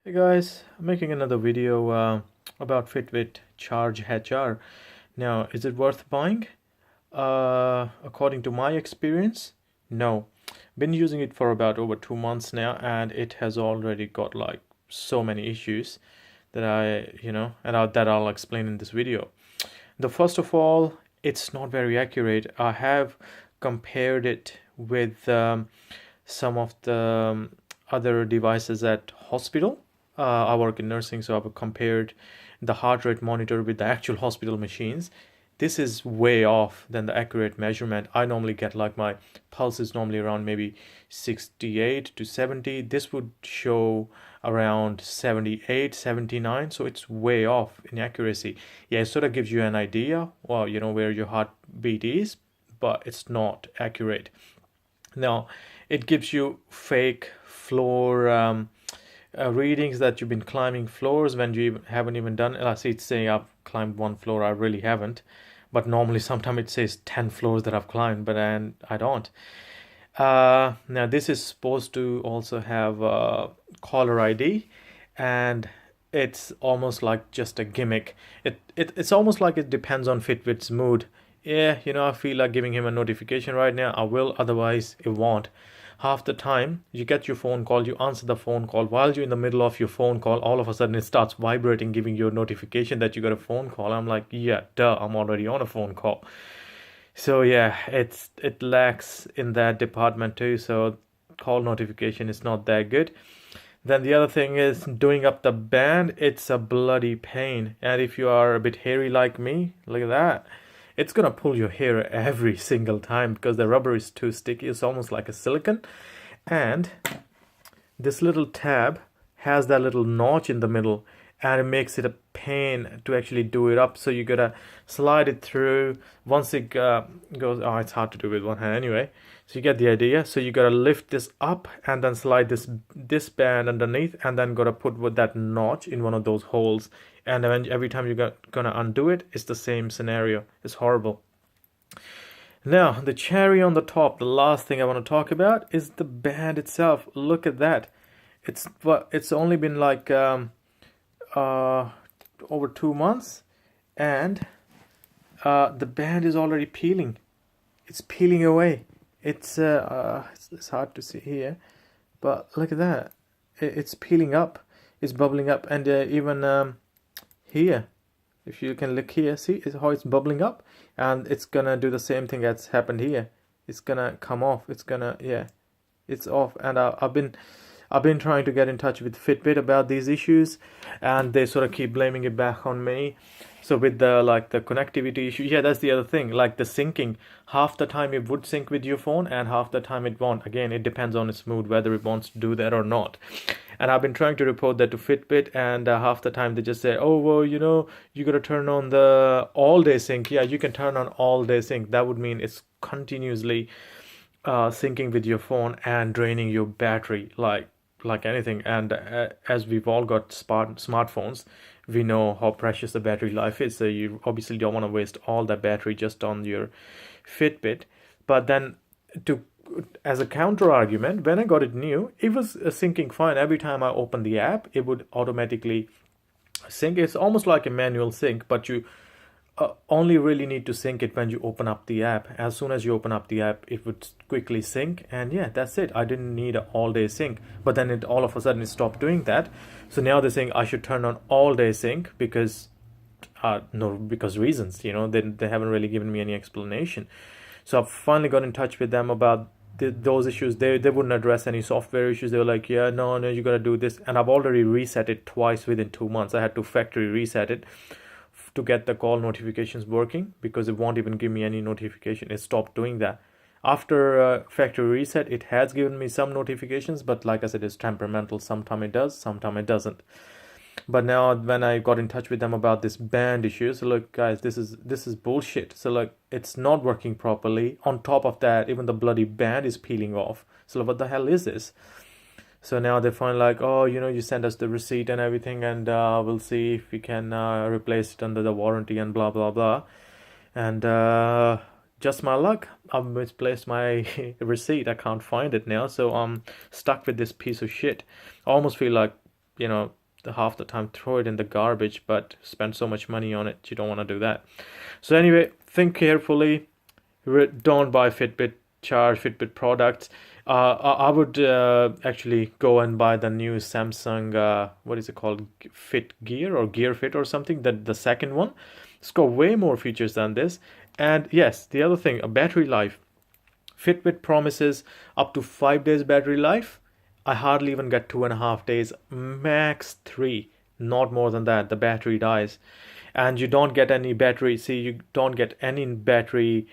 Hey guys, I'm making another video about Fitbit Charge HR. Now, is it worth buying? According to my experience, no. Been using it for about over 2 months now, and it has already got like so many issues that that I'll explain in this video. The first of all, it's not very accurate. I have compared it with some of the other devices at hospital. I work in nursing, so I've compared the heart rate monitor with the actual hospital machines. This is way off than the accurate measurement. I normally get like my pulse is normally around maybe 68 to 70. This would show around 78, 79. So it's way off in accuracy. Yeah, it sort of gives you an idea, well, where your heartbeat is, but it's not accurate. Now, it gives you fake floor readings that you've been climbing floors when you haven't even done it. I see it's saying I've climbed one floor. I really haven't. But normally sometimes it says 10 floors that I've climbed, but I don't. Now, this is supposed to also have caller ID, and it's almost like just a gimmick. It's almost like it depends on Fitbit's mood. Yeah, I feel like giving him a notification right now. I will, otherwise it won't. Half the time you get your phone call, you answer the phone call. While you're in the middle of your phone call, all of a sudden it starts vibrating, giving you a notification that you got a phone call. I'm like, yeah, duh, I'm already on a phone call. So yeah, it lacks in that department too. So call notification is not that good. Then the other thing is doing up the band. It's a bloody pain. And if you are a bit hairy like me, look at that. It's gonna pull your hair every single time because the rubber is too sticky. It's almost like a silicone. And this little tab has that little notch in the middle, and it makes it a pain to actually do it up. So you gotta slide it through. Once it goes, oh, it's hard to do with one hand anyway. So you get the idea. So you gotta lift this up and then slide this band underneath, and then gotta put with that notch in one of those holes. And then every time you're gonna undo it, it's the same scenario. It's horrible. Now, the cherry on the top, the last thing I want to talk about is the band itself. Look at that. It's only been like over 2 months, and the band is already peeling. It's peeling away. It's hard to see here, but look at that. It's peeling up. It's bubbling up, and even here, if you can look here, see how it's bubbling up, and it's gonna do the same thing that's happened here. It's gonna come off. It's off. And I've been trying to get in touch with Fitbit about these issues, and they sort of keep blaming it back on me. So with the connectivity issue, yeah, that's the other thing. Like the syncing, half the time it would sync with your phone, and half the time it won't. Again, it depends on its mood whether it wants to do that or not. And I've been trying to report that to Fitbit, and half the time they just say, "Oh, well, you gotta turn on the all-day sync." Yeah, you can turn on all-day sync. That would mean it's continuously syncing with your phone and draining your battery like anything. And as we've all got smartphones, we know how precious the battery life is. So you obviously don't want to waste all that battery just on your Fitbit. But then, to as a counter argument, when I got it new, it was syncing fine. Every time I opened the app, it would automatically sync. It's almost like a manual sync, but you only really need to sync it when you open up the app. As soon as you open up the app, it would quickly sync, and yeah, that's it. I didn't need an all-day sync, but then it all of a sudden it stopped doing that. So now they're saying I should turn on all-day sync because because reasons, they haven't really given me any explanation. So I've finally got in touch with them about those issues. They wouldn't address any software issues. They were like, yeah, no, you gotta do this. And I've already reset it twice within 2 months. I had to factory reset it to get the call notifications working, because it won't even give me any notification. It stopped doing that. After factory reset, it has given me some notifications, but like I said, it's temperamental. Sometimes it does, sometimes it doesn't. But now when I got in touch with them about this band issue, so look guys, this is bullshit. So like, it's not working properly. On top of that, even the bloody band is peeling off. So what the hell is this? So now they find like, oh, you send us the receipt and everything, and we'll see if we can replace it under the warranty and blah blah blah. And just my luck, I've misplaced my receipt. I can't find it now, so I'm stuck with this piece of shit. I almost feel like the half the time throw it in the garbage, but spend so much money on it, you don't want to do that. So anyway, think carefully. Don't buy Fitbit products. I would actually go and buy the new Samsung, what is it called, Fit Gear or Gear Fit or something, that the second one. It's got way more features than this. And yes, the other thing, a battery life. Fitbit promises up to 5 days battery life. I hardly even get 2.5 days, max 3, not more than that. The battery dies, and you don't get any battery. See, you don't get any battery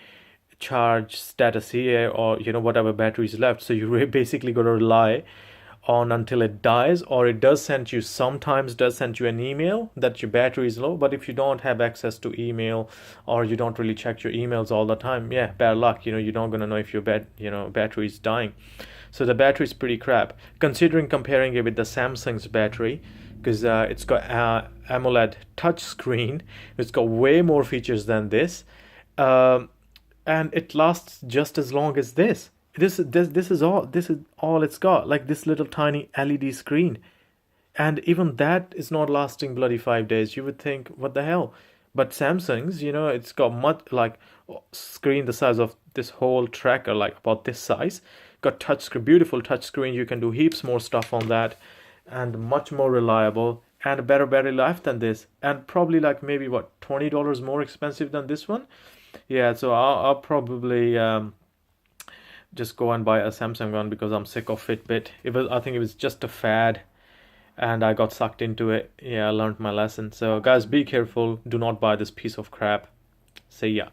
charge status here, or whatever battery is left. So you basically got to rely on until it dies, or it does send you, sometimes does send you an email that your battery is low. But if you don't have access to email, or you don't really check your emails all the time, yeah, bad luck. You're not gonna know if your battery is dying. So the battery is pretty crap, considering comparing it with the Samsung's battery, because it's got AMOLED touch screen. It's got way more features than this, and it lasts just as long as this. This is all it's got, like this little tiny LED screen, and even that is not lasting bloody 5 days. You would think, what the hell? But Samsung's, it's got much, like, screen the size of this whole tracker, like about this size. Got touch screen, beautiful touch screen. You can do heaps more stuff on that, and much more reliable and a better battery life than this, and probably like maybe what, $20 more expensive than this one. Yeah, so I'll probably just go and buy a Samsung one, because I'm sick of Fitbit. I think it was just a fad, and I got sucked into it. Yeah, I learned my lesson. So guys, be careful. Do not buy this piece of crap. See ya.